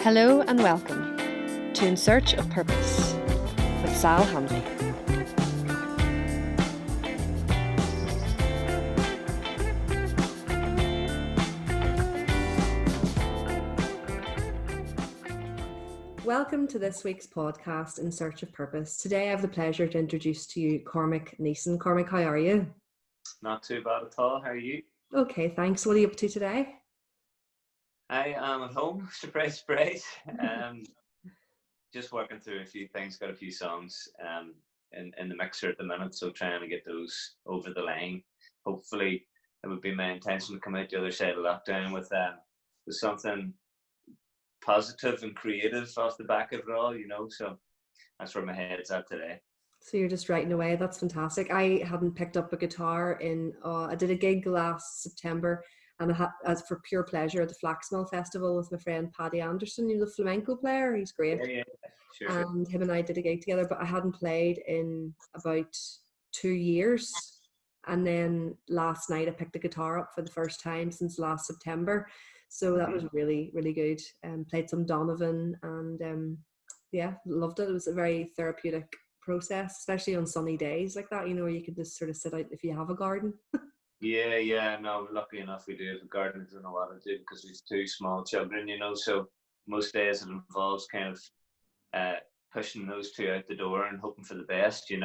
Hello and welcome to In Search of Purpose with Sal Hanvey. Welcome to this week's podcast, In Search of Purpose. Today I have the pleasure to introduce to you Cormac Neeson. Cormac, how are you? Not too bad at all. How are you? Okay, thanks. What are you up to today? I am at home. Surprise, surprise. Just working through a few things. Got a few songs in the mixer at the minute, so trying to get those over the line. Hopefully, it would be my intention to come out the other side of lockdown with something positive and creative off the back of it all, so that's where my head's at today. So you're just writing away. That's fantastic. I hadn't picked up a guitar I did a gig last September, and I had, as for pure pleasure, at the Flaxmill Festival with my friend Paddy Anderson, the flamenco player. He's great. Yeah, sure. And him and I did a gig together, but I hadn't played in about 2 years. And then last night I picked the guitar up for the first time since last September. So that was really, really good. Played some Donovan and loved it. It was a very therapeutic process, especially on sunny days like that, where you can just sort of sit out if you have a garden. Yeah, no, lucky enough we do have a garden. I don't know what to do because we've two small children, so most days it involves kind of pushing those two out the door and hoping for the best, We'd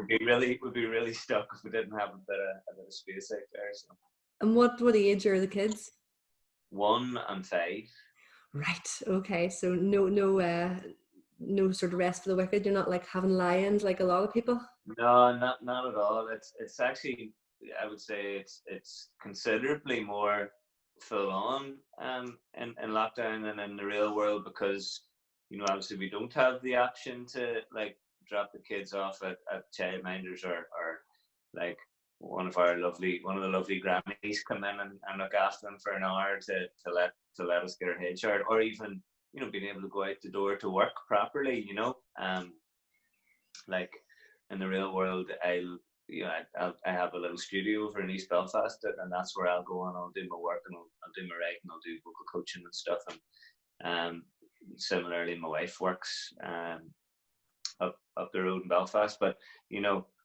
be really stuck if we didn't have a bit of space out there. So. And what age are the kids? 1 and 5. Right. Okay. So no sort of rest for the wicked. You're not like having lions like a lot of people. No, not at all. It's actually, I would say it's considerably more full on in lockdown than in the real world because obviously we don't have the option to like drop the kids off at childminders or like one of the lovely grannies come in and look after them for an hour to let us get our head showered, or even being able to go out the door to work properly. Like in the real world, I have a little studio over in East Belfast, and that's where I'll go and I'll do my work and I'll do my writing, I'll do vocal coaching and stuff. And similarly, my wife works up the road in Belfast. But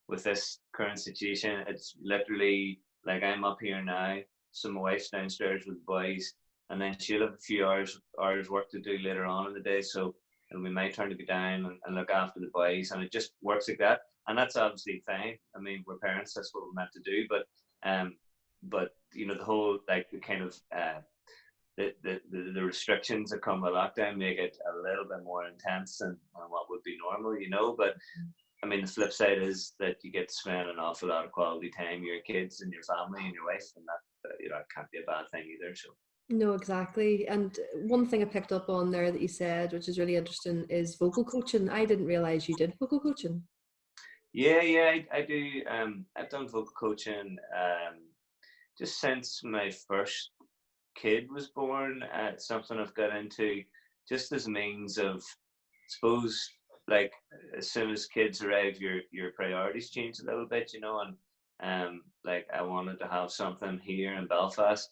with this current situation, it's literally like I'm up here now, so my wife's downstairs with the boys, and then she'll have a few hours work to do later on in the day. So it'll be my turn to be down and look after the boys, and it just works like that. And that's obviously fine. I mean, we're parents, that's what we're meant to do. But the whole like the kind of the restrictions that come with lockdown make it a little bit more intense than what would be normal, But I mean, the flip side is that you get to spend an awful lot of quality time with your kids and your family and your wife, and that it can't be a bad thing either. So. No, exactly. And one thing I picked up on there that you said, which is really interesting, is vocal coaching. I didn't realize you did vocal coaching. Yeah, I do. I've done vocal coaching just since my first kid was born. Something I've got into just as a means of, I suppose, like as soon as kids arrive, your priorities change a little bit, and like I wanted to have something here in Belfast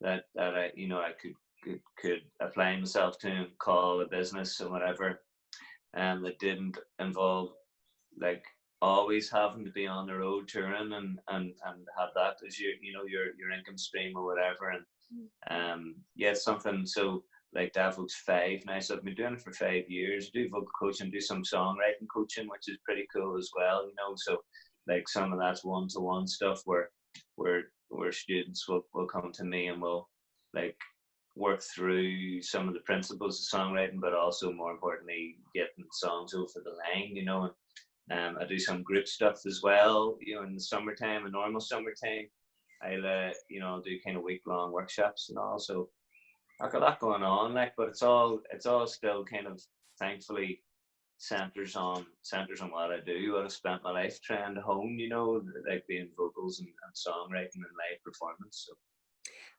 that I could apply myself to and call a business or whatever, and that didn't involve like always having to be on the road touring and have that as your income stream or whatever. And it's something. So like Davos 5 now, so I've been doing it for 5 years. Do vocal coaching, do some songwriting coaching, which is pretty cool as well. So like some of that's one-to-one stuff where students will come to me and will like work through some of the principles of songwriting, but also more importantly getting songs over the line, and I do some group stuff as well, in the summertime, a normal summertime. I'll do kind of week-long workshops and all. So I've got a lot going on, but it's all still kind of thankfully centers on what I do, what I've spent my life trying to hone, like being vocals and songwriting and live performance. So.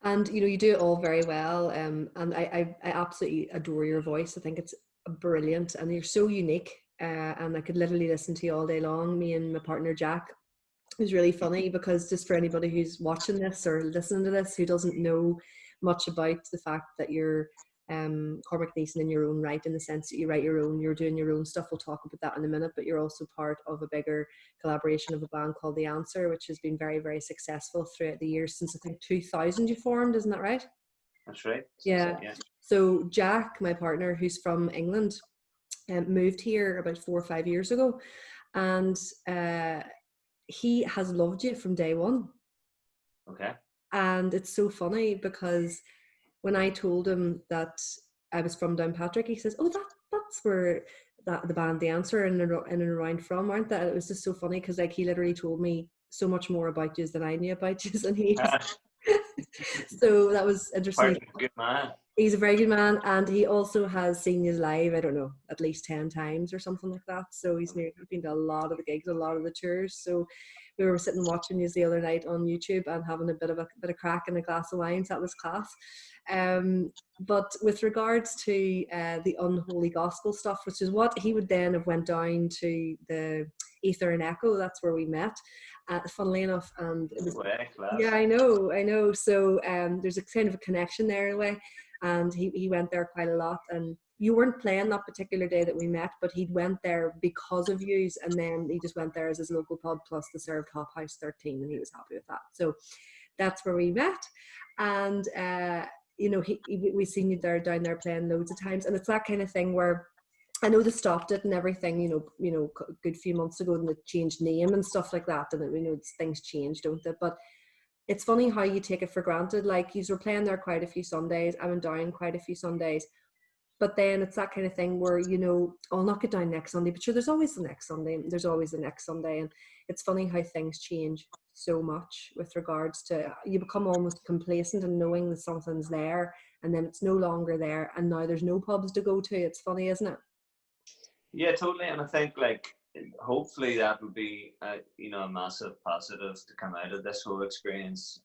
And you do it all very well, and I absolutely adore your voice. I think it's brilliant, and you're so unique. And I could literally listen to you all day long. Me and my partner Jack. It was really funny because just for anybody who's watching this or listening to this who doesn't know much about the fact that you're Cormac Neeson in your own right, in the sense that you write your own, you're doing your own stuff. We'll talk about that in a minute, but you're also part of a bigger collaboration of a band called The Answer, which has been very, very successful throughout the years since I think 2000 you formed, isn't that right? That's right. Yeah. Yeah. So Jack, my partner, who's from England, moved here about 4 or 5 years ago, and he has loved you from day one. Okay. And it's so funny because when I told him that I was from Downpatrick, he says, "Oh, that's where the band The Answer in and around from, aren't they?" It was just so funny because like he literally told me so much more about you than I knew about you, and he. So that was interesting. Good man. He's a very good man, and he also has seen you live, I don't know, at least 10 times or something like that. So he's been to a lot of the gigs, a lot of the tours. So we were sitting watching you the other night on YouTube and having a bit of crack and a glass of wine. So that was class. But with regards to the unholy gospel stuff, which is what he would then have went down to the Ether and Echo, that's where we met. Funnily enough, and it was, yeah, I know. So there's a kind of a connection there in a way. And he went there quite a lot, and you weren't playing that particular day that we met, but he went there because of yous, and then he just went there as his local pub, plus the served Hop House 13, and he was happy with that. So that's where we met. And you know, we seen you down there playing loads of times, and it's that kind of thing where I know they stopped it and everything, you know, a good few months ago, and they changed name and stuff like that, and we know things change, don't they? But it's funny how you take it for granted. Like, you were playing there quite a few Sundays. I went down quite a few Sundays. But then it's that kind of thing where, you know, I'll not get down next Sunday, but sure, there's always the next Sunday. There's always the next Sunday. And it's funny how things change so much with regards to, you become almost complacent in knowing that something's there, and then it's no longer there. And now there's no pubs to go to. It's funny, isn't it? Yeah, totally. And I think, like, hopefully that would be a massive positive to come out of this whole experience.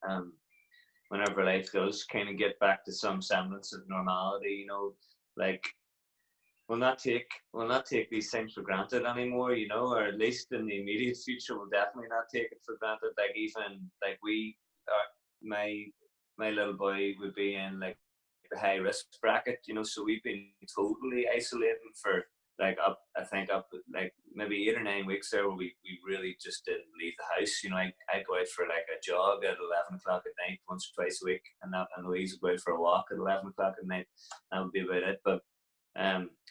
Whenever life does kind of get back to some semblance of normality, you know, like, we'll not take these things for granted anymore, you know, or at least in the immediate future, we'll definitely not take it for granted. Like, even like my little boy would be in like the high risk bracket, you know, so we've been totally isolating for like up like maybe 8 or 9 weeks there, where we really just didn't leave the house. You know, I'd go out for like a jog at 11 o'clock at night once or twice a week, and Louise would go out for a walk at 11 o'clock at night. That would be about it. But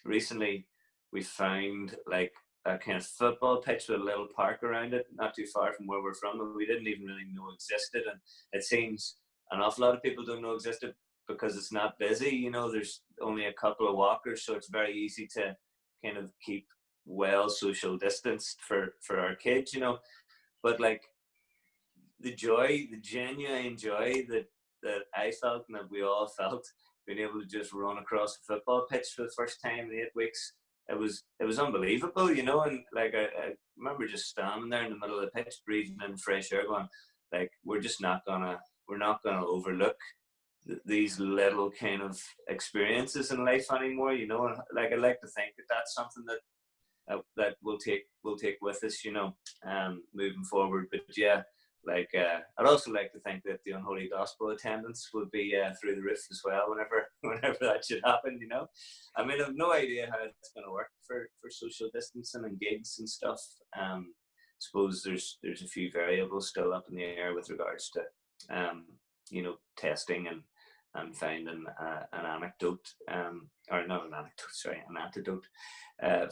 recently we found like a kind of football pitch with a little park around it, not too far from where we're from, and we didn't even really know existed. And it seems an awful lot of people don't know existed because it's not busy. You know, there's only a couple of walkers, so it's very easy to kind of keep well social distanced for our kids, you know. But like the genuine joy that I felt and that we all felt being able to just run across a football pitch for the first time in 8 weeks, it was unbelievable, you know. And like I remember just standing there in the middle of the pitch, breathing in fresh air, going like, we're not gonna overlook these little kind of experiences in life anymore, you know. And like, I like to think that that's something that we'll take with us, you know, moving forward. But yeah, like I'd also like to think that the unholy gospel attendance would be through the roof as well whenever that should happen, you know. I mean, I've no idea how it's going to work for social distancing and gigs and stuff. Suppose there's a few variables still up in the air with regards to you know, testing and finding an anecdote, or not an anecdote, sorry, an antidote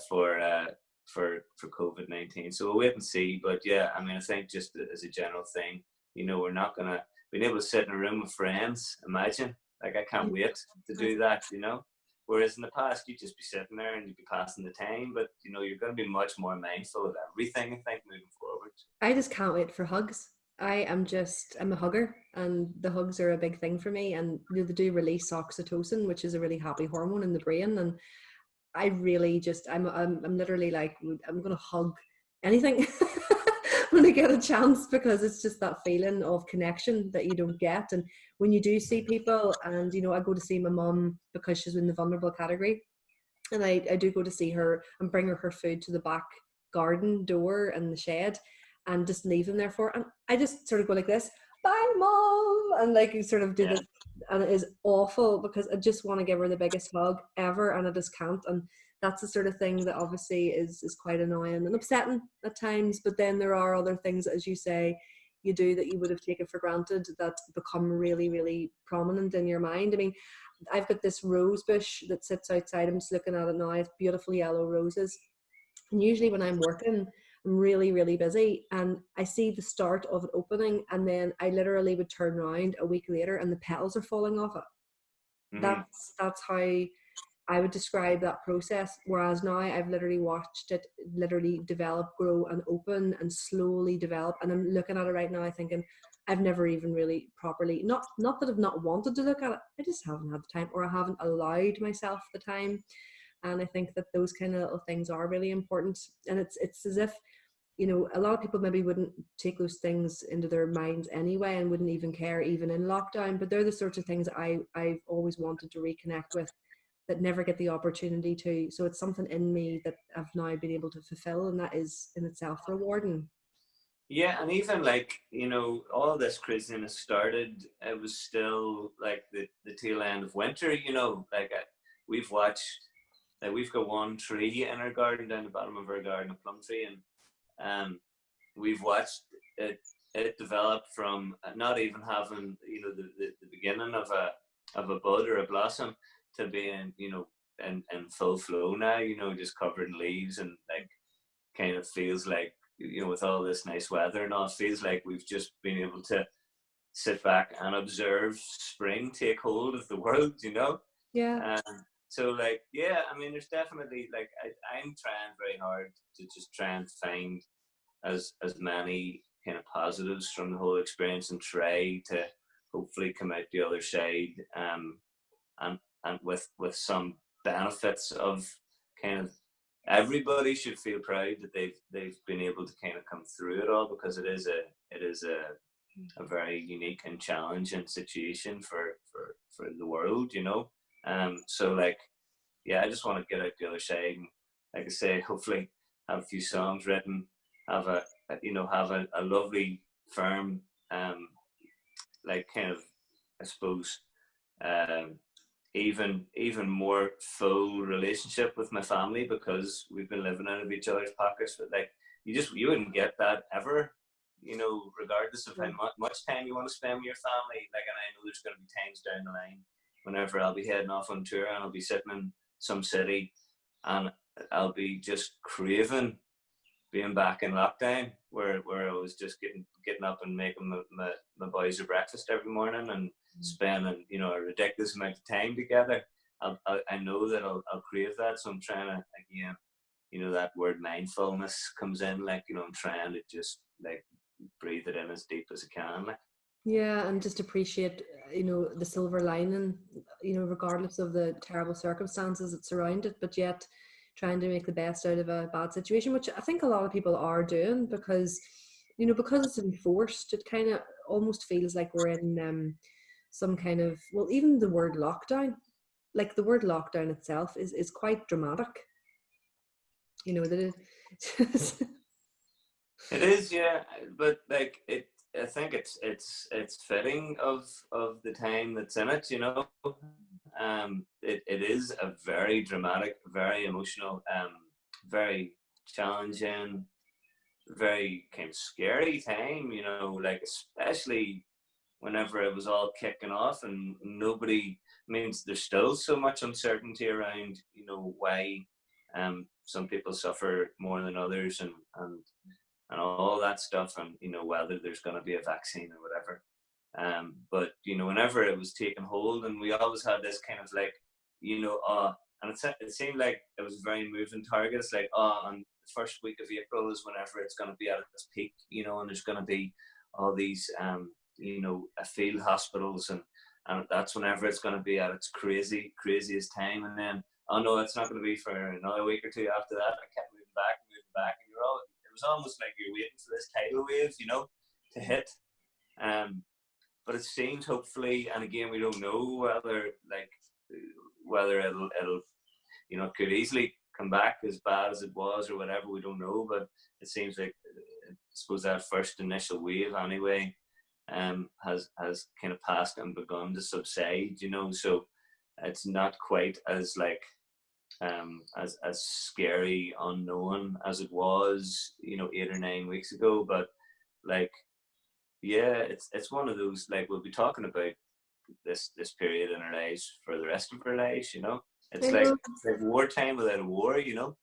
for COVID-19. So we'll wait and see. But yeah, I mean, I think just as a general thing, you know, we're not gonna be able to sit in a room with friends. Imagine, like, I can't wait to do that, you know. Whereas in the past, you'd just be sitting there and you'd be passing the time. But you know, you're going to be much more mindful of everything, I think, moving forward. I just can't wait for hugs. I'm a hugger, and the hugs are a big thing for me. And you know, they do release oxytocin, which is a really happy hormone in the brain. And I really just, I'm literally like, I'm going to hug anything when I get a chance, because it's just that feeling of connection that you don't get. And when you do see people, and you know, I go to see my mum because she's in the vulnerable category, and I do go to see her and bring her food to the back garden door and the shed, and just leave them there for her. And I just sort of go like this, "Bye, Mom," and like you sort of do this and it is awful because I just want to give her the biggest hug ever, and I just can't. And that's the sort of thing that obviously is quite annoying and upsetting at times. But then there are other things, as you say, you do that you would have taken for granted that become really, really prominent in your mind. I mean, I've got this rose bush that sits outside. I'm just looking at it now. It's beautiful yellow roses. And usually when I'm working, I'm really, really busy and I see the start of it opening, and then I literally would turn around a week later and the petals are falling off it. Mm-hmm. That's how I would describe that process. Whereas now I've literally watched it literally develop, grow and open and slowly develop. And I'm looking at it right now thinking, I've never even really properly, not that I've not wanted to look at it, I just haven't had the time, or I haven't allowed myself the time. And I think that those kind of little things are really important. And it's as if, you know, a lot of people maybe wouldn't take those things into their minds anyway and wouldn't even care even in lockdown, but they're the sorts of things that I've always wanted to reconnect with that never get the opportunity to. So it's something in me that I've now been able to fulfill, and that is in itself rewarding. Yeah, and even like, you know, all this craziness started, it was still like the tail end of winter, you know, like we've watched, like we've got one tree in our garden, down the bottom of our garden, a plum tree, and we've watched it develop from not even having, you know, the beginning of a bud or a blossom to being, you know, in full flow now, you know, just covered in leaves, and like kind of feels like, you know, with all this nice weather and all, it feels like we've just been able to sit back and observe spring take hold of the world, you know. Yeah. So like, yeah, I mean, there's definitely like I'm trying very hard to just try and find as many kind of positives from the whole experience, and try to hopefully come out the other side, and with some benefits of kind of, everybody should feel proud that they've been able to kind of come through it all, because it is a very unique and challenging situation for the world, you know. So like, yeah, I just want to get out the other side, and like I say, hopefully have a few songs written, have a lovely firm, like kind of, I suppose, um, even more full relationship with my family, because we've been living out of each other's pockets. But like, you wouldn't get that ever, you know, regardless of how much time you want to spend with your family. Like, and I know there's going to be times down the line whenever I'll be heading off on tour and I'll be sitting in some city and I'll be just craving being back in lockdown, where I was just getting up and making my boys a breakfast every morning and spending, you know, a ridiculous amount of time together. I know that I'll crave that, so I'm trying to, again, you know, that word mindfulness comes in, like, you know, I'm trying to just like breathe it in as deep as I can, like. Yeah, and just appreciate, you know, the silver lining, you know, regardless of the terrible circumstances that surround it, but yet trying to make the best out of a bad situation, which I think a lot of people are doing, because, you know, because it's enforced, it kind of almost feels like we're in some kind of, well, even the word lockdown, like the word lockdown itself is quite dramatic, you know, that it It is, yeah, but like it, I think it's fitting of the time that's in it, you know. It is a very dramatic, very emotional, very challenging, very kind of scary time, you know, like especially whenever it was all kicking off and nobody, means there's still so much uncertainty around, you know, why some people suffer more than others, and all that stuff, and you know, whether there's going to be a vaccine or whatever. But you know, whenever it was taking hold, and we always had this kind of like, you know, and it seemed like it was a very moving target. It's like, on the first week of April is whenever it's going to be at its peak, you know, and there's going to be all these, you know, field hospitals, and that's whenever it's going to be at its craziest time. And then, oh no, it's not going to be for another week or two after that. I kept moving back, and you're all, it was almost like you're waiting for this tidal wave, you know, to hit. But it seems, hopefully, and again, we don't know whether it'll, you know, it could easily come back as bad as it was or whatever. We don't know, but it seems like, I suppose, that first initial wave anyway, has kind of passed and begun to subside, you know, so it's not quite as like as scary unknown as it was, you know, 8 or 9 weeks ago. But like, yeah, it's one of those, like, we'll be talking about this period in our lives for the rest of our lives, you know. I It's like know. it's like wartime without a war, you know.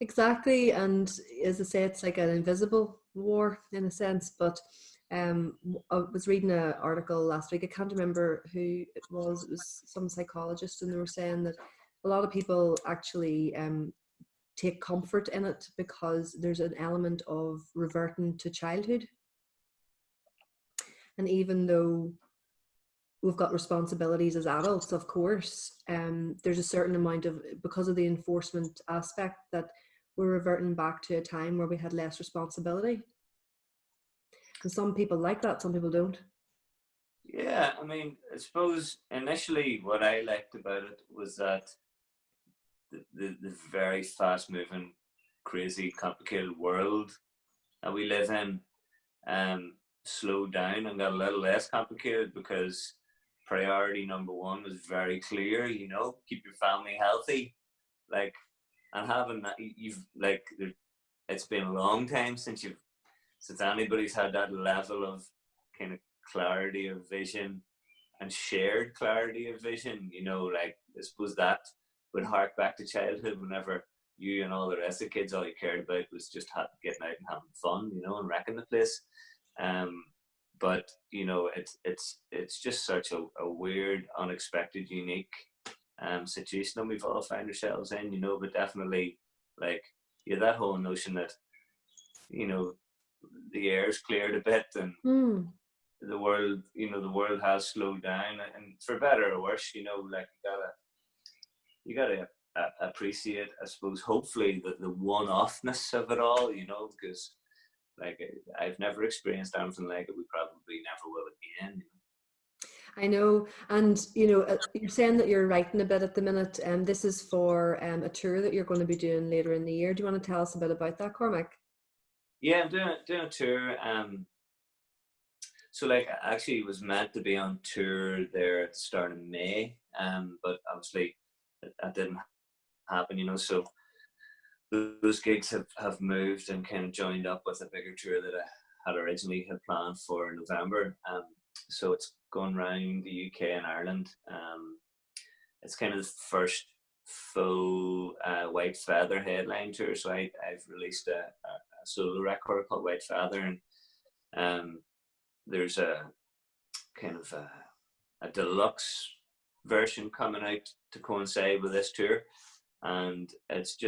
Exactly, and as I say, it's like an invisible war in a sense. But I was reading an article last week. I can't remember who it was. It was some psychologist, and they were saying that a lot of people actually take comfort in it because there's an element of reverting to childhood. And even though we've got responsibilities as adults, of course, there's a certain amount of, because of the enforcement aspect, that we're reverting back to a time where we had less responsibility. And some people like that, some people don't. Yeah, I mean, I suppose initially what I liked about it was that the very fast moving, crazy, complicated world that we live in slowed down and got a little less complicated, because priority number one was very clear, you know, keep your family healthy. Like, and having that, you've like, it's been a long time since anybody's had that level of kind of clarity of vision and shared clarity of vision, you know. Like, I suppose that would hark back to childhood, whenever you and all the rest of the kids, all you cared about was just getting out and having fun, you know, and wrecking the place. But you know, it's just such a weird, unexpected, unique situation that we've all found ourselves in, you know. But definitely, like, yeah, that whole notion that, you know, the air's cleared a bit, and the world, you know, the world has slowed down, and for better or worse, you know. Like, you gotta appreciate, I suppose, hopefully, the one-offness of it all, you know, because like, I've never experienced anything like it. We probably never will again, you know. I know, and you know, you're saying that you're writing a bit at the minute, and this is for a tour that you're going to be doing later in the year. Do you want to tell us a bit about that, Cormac? Yeah, I'm doing a tour. So like, I actually was meant to be on tour there at the start of May, but obviously that didn't happen, you know. So those gigs have moved and kind of joined up with a bigger tour that I had originally had planned for November. So it's going around the UK and Ireland. It's kind of the first full White Feather headline tour. So I've released a solo record called White Feather, and there's a kind of a deluxe version coming out to coincide with this tour. And it's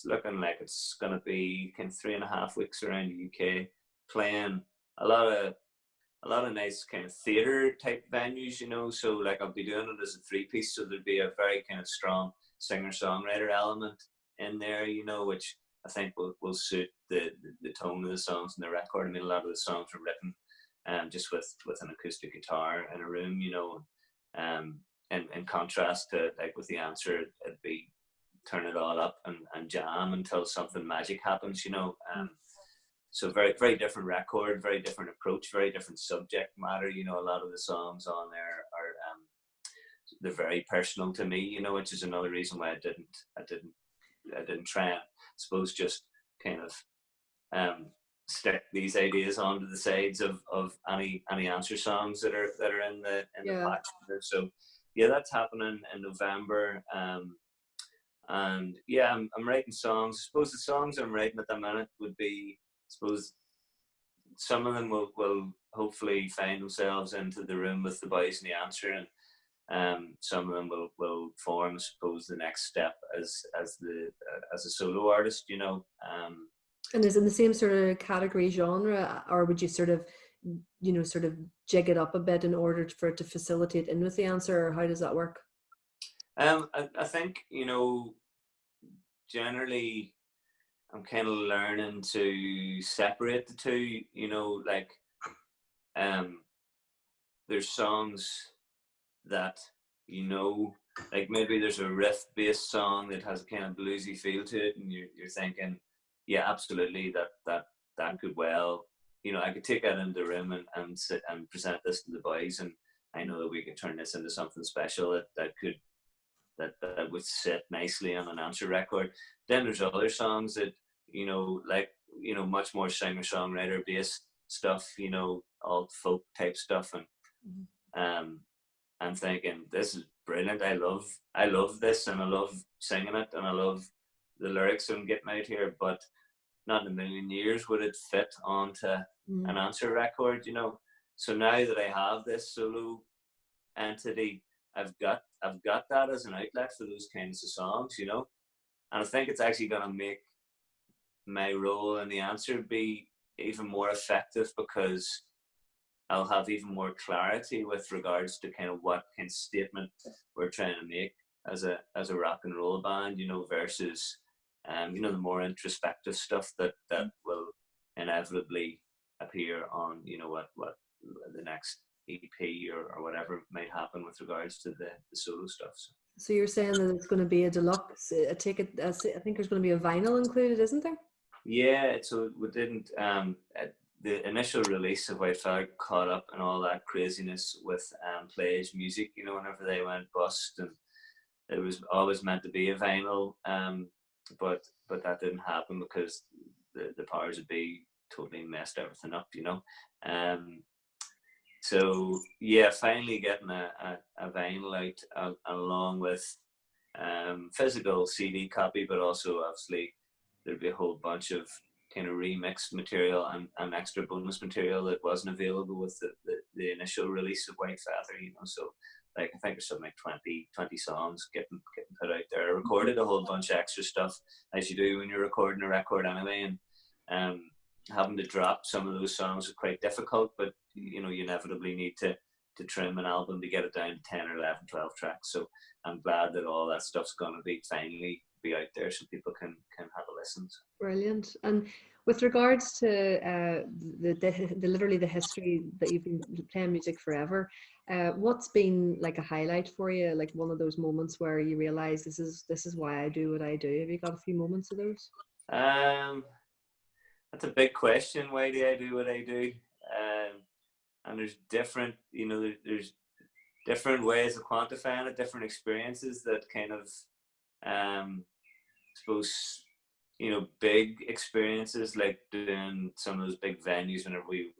looking like it's going to be kind of 3.5 weeks around the UK, playing a lot of nice kind of theatre type venues, you know. So like, I'll be doing it as a 3-piece, so there'll be a very kind of strong singer-songwriter element in there, you know, which I think will suit the tone of the songs in the record. I mean, a lot of the songs were written just with an acoustic guitar in a room, you know. In contrast to, like, with the answer, it'd be turn it all up and jam until something magic happens, you know. So very, very different record, very different approach, very different subject matter. You know, a lot of the songs on there are they're very personal to me, you know, which is another reason why I didn't try and, I suppose, just kind of stick these ideas onto the sides of any answer songs that are in the Yeah. patch. So yeah, that's happening in November. And yeah, I'm writing songs. I suppose the songs I'm writing at the minute would be, I suppose, some of them will hopefully find themselves into the room with the boys in the answer, and some of them will form, I suppose, the next step as a solo artist, you know. And is it in the same sort of category genre, or would you sort of, you know, sort of jig it up a bit in order for it to facilitate in with the answer, or how does that work? I think, you know, generally I'm kind of learning to separate the two, you know. Like, there's songs that, you know, like, maybe there's a riff based song that has a kind of bluesy feel to it, and you're thinking, yeah, absolutely, that could well you know, I could take that into the room and sit and present this to the boys, and I know that we could turn this into something special that would sit nicely on an answer record. Then there's other songs that, you know, like, you know, much more singer-songwriter based stuff, you know, alt folk type stuff, and I'm thinking, this is brilliant. I love this, and I love singing it, and I love the lyrics I'm getting out here, but not in a million years would it fit onto an answer record, you know. So now that I have this solo entity, I've got that as an outlet for those kinds of songs, you know. And I think it's actually going to make my role in the answer be even more effective, because I'll have even more clarity with regards to kind of what kind of statement we're trying to make as a rock and roll band, you know, versus you know, the more introspective stuff that will inevitably appear on, you know, what the next EP or whatever might happen with regards to the solo stuff. So you're saying that it's going to be a deluxe. I take it. I think there's going to be a vinyl included, isn't there? Yeah. So we didn't. The initial release of Whitefire caught up and all that craziness with Play's music. You know, whenever they went bust, and it was always meant to be a vinyl. But that didn't happen because the powers that be totally messed everything up, you know. So yeah, finally getting a vinyl out along with physical CD copy, but also obviously there'd be a whole bunch of kind of remixed material and extra bonus material that wasn't available with the initial release of White Feather, you know. So like, I think there's something like 20 songs getting put out there. I recorded a whole bunch of extra stuff, as you do when you're recording a record anyway, and having to drop some of those songs was quite difficult, but you know, you inevitably need to trim an album to get it down to 10 or 11, 12 tracks. So I'm glad that all that stuff's going to be finally be out there so people can have a listen. Brilliant. And with regards to the literally the history that you've been playing music forever, what's been like a highlight for you, like one of those moments where you realize this is why I do what I do? Have you got a few moments of those? That's a big question. Why do I do what I do? And there's different, you know, there's different ways of quantifying it, different experiences that kind of, suppose, you know, big experiences like doing some of those big venues whenever we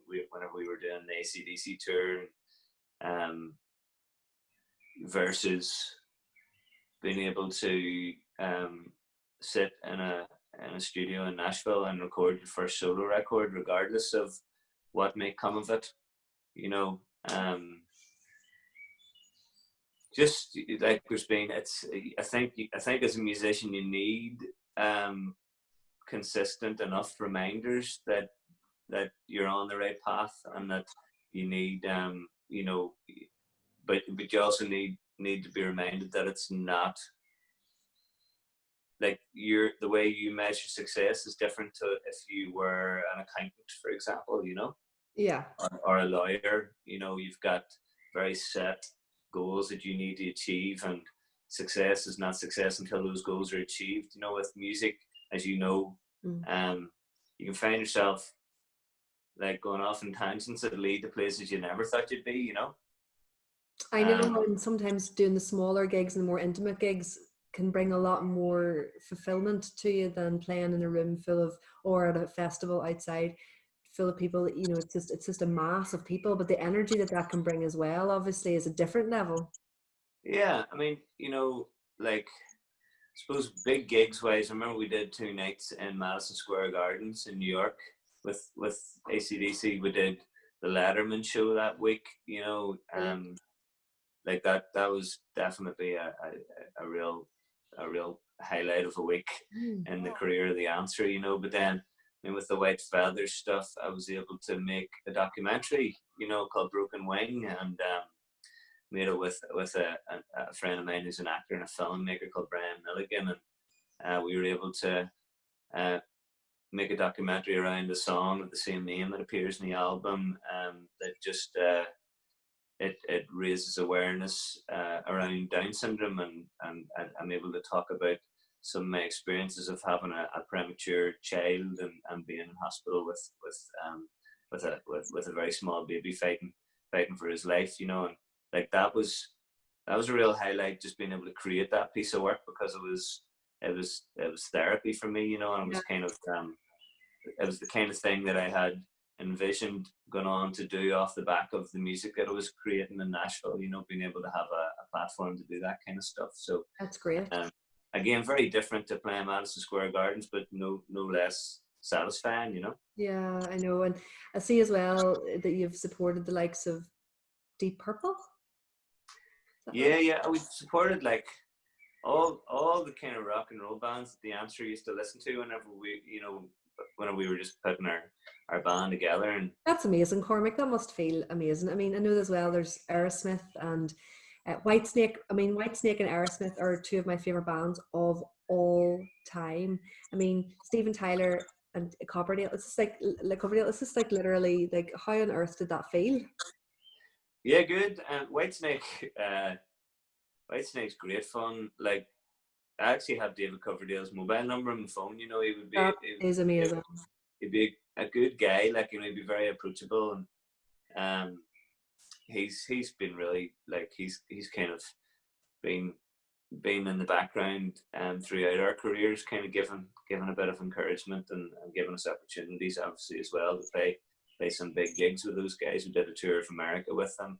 were doing the ACDC tour, versus being able to sit in a studio in Nashville and record your first solo record, regardless of what may come of it, you know. Just like there's been, I think as a musician you need consistent enough reminders that you're on the right path, and that you need you know, but you also need to be reminded that it's not like the way you measure success is different to if you were an accountant, for example, you know. Yeah. Or a lawyer, you know. You've got very set goals that you need to achieve, and success is not success until those goals are achieved. You know, with music, as you know, you can find yourself like going off in tangents that lead to places you never thought you'd be, you know. I know, and sometimes doing the smaller gigs and the more intimate gigs can bring a lot more fulfillment to you than playing in a room full of, or at a festival outside full of people. You know, it's just a mass of people, but the energy that can bring as well, obviously, is a different level. Yeah, I mean, you know, like, I suppose big gigs wise, I remember we did 2 nights in Madison Square Gardens in New York with ACDC. We did the Letterman show that week, you know. Like that was definitely a real highlight of a week in the career of the answer, you know. But then, I mean, with the White Feather stuff, I was able to make a documentary, you know, called Broken Wing, and made it with a friend of mine who's an actor and a filmmaker called Brian Milligan, and we were able to make a documentary around a song of the same name that appears in the album, that just it raises awareness around Down syndrome, and I'm able to talk about some of my experiences of having a premature child and being in hospital with with a very small baby fighting for his life, you know, and like that was a real highlight, just being able to create that piece of work, because it was therapy for me, you know, and it was kind of it was the kind of thing that I had envisioned going on to do off the back of the music that I was creating in Nashville, you know, being able to have a platform to do that kind of stuff. So That's great. Again, very different to playing Madison Square Gardens, but no less satisfying, you know. Yeah, I know. And I see as well that you've supported the likes of Deep Purple. Yeah, yeah, we supported like all the kind of rock and roll bands that the Answer used to listen to whenever we were just putting our band together. And that's amazing, Cormac. That must feel amazing. I mean, I know as well there's Aerosmith and Whitesnake. I mean, Whitesnake and Aerosmith are two of my favorite bands of all time. I mean, Steven Tyler and Coverdale. It's just like Coverdale. It's just like literally like, how on earth did that feel? Yeah, good. And Whitesnake's great fun. Like, I actually have David Coverdale's mobile number on my phone. You know, That is amazing. He'd be a good guy. Like, you know, he'd be very approachable, and he's been really, like, he's kind of been in the background throughout our careers, kind of giving a bit of encouragement, and giving us opportunities, obviously, as well, to play some big gigs with those guys. We did a tour of America with them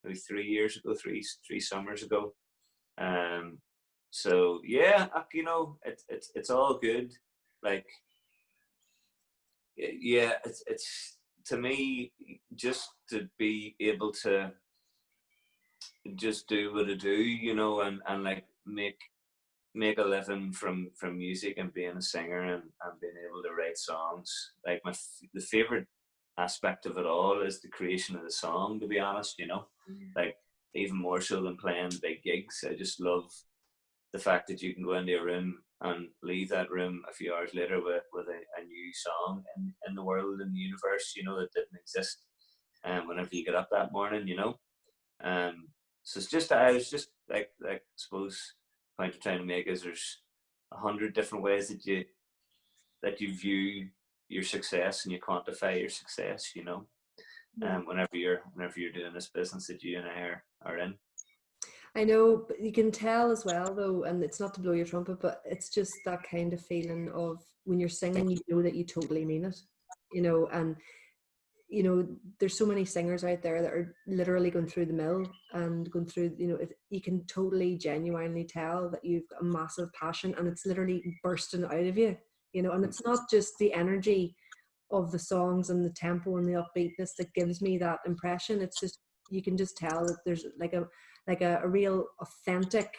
maybe 3 summers ago. So yeah, you know, it's all good. Like, yeah, it's to me, just to be able to just do what I do, you know, and like make a living from music and being a singer, and being able to write songs. Like, the favorite aspect of it all is the creation of the song, to be honest, you know. Like, even more so than playing big gigs. I just love the fact that you can go into a room and leave that room a few hours later with a new song in the world, in the universe, you know, that didn't exist whenever you get up that morning, you know. So it's just, I was just like I suppose the point I'm trying to make is there's 100 different ways that you view your success and you quantify your success, you know. Whenever you're doing this business that you and I are in. I know, but you can tell as well, though, and it's not to blow your trumpet, but it's just that kind of feeling of when you're singing, you know that you totally mean it, you know. And you know, there's so many singers out there that are literally going through the mill and going through, you know, you can totally genuinely tell that you've got a massive passion and it's literally bursting out of you, you know. And it's not just the energy of the songs and the tempo and the upbeatness that gives me that impression. It's just, you can just tell that there's like a real authentic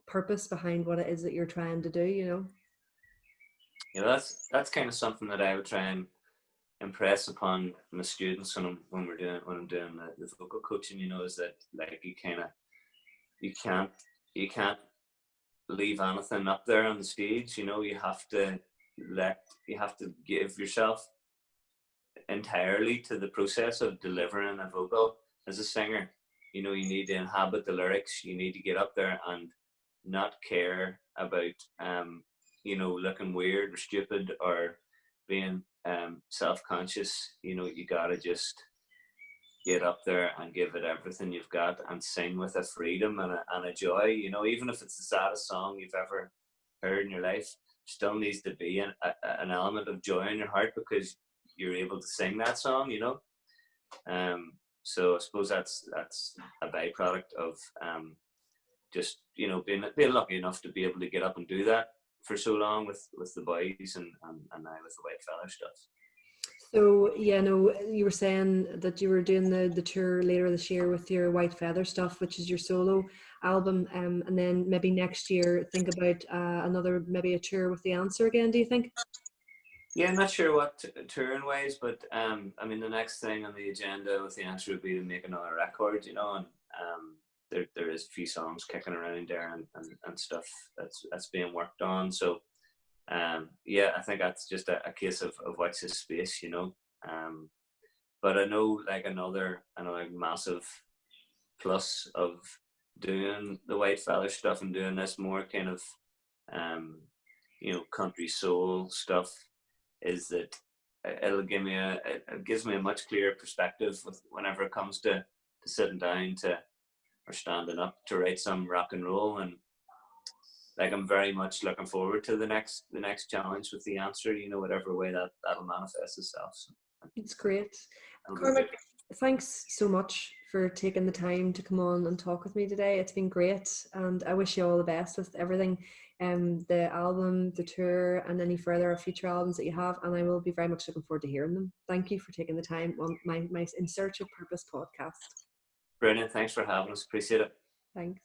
purpose behind what it is that you're trying to do, you know. Yeah, that's kind of something that I would try and impress upon my students when I'm doing the vocal coaching, you know, is that, like, you can't leave anything up there on the stage, you know. You have to give yourself entirely to the process of delivering a vocal as a singer. You know, you need to inhabit the lyrics. You need to get up there and not care about you know, looking weird or stupid or being self-conscious. You know, you gotta just get up there and give it everything you've got and sing with a freedom and a joy. You know, even if it's the saddest song you've ever heard in your life, still needs to be an element of joy in your heart because you're able to sing that song, you know. So I suppose that's a byproduct of just, you know, being lucky enough to be able to get up and do that for so long with the boys and now with the Whitefire stuff. So yeah, no, you were saying that you were doing the tour later this year with your White Feather stuff, which is your solo album, and then maybe next year think about another, maybe a tour with the Answer again. Do you think? Yeah, I'm not sure what touring wise, but I mean, the next thing on the agenda with the Answer would be to make another record, you know, and there is a few songs kicking around there and stuff that's being worked on. So yeah, I think that's just a case of watch this space, you know. But I know, like, another massive plus of doing the Whitefire stuff and doing this more kind of you know, country soul stuff is that it gives me a much clearer perspective with whenever it comes to sitting down to or standing up to write some rock and roll. And like I'm very much looking forward to the next challenge with the answer, whatever way that'll manifest itself. So it's great. it'll be Cormac, good. thanks so much for taking the time to come on and talk with me today. It's been great, and I wish you all the best with everything, the album, the tour, and any further future albums that you have. And I will be very much looking forward to hearing them. Thank you for taking the time on my In Search of Purpose podcast. Brilliant. Thanks for having us. Appreciate it. Thanks.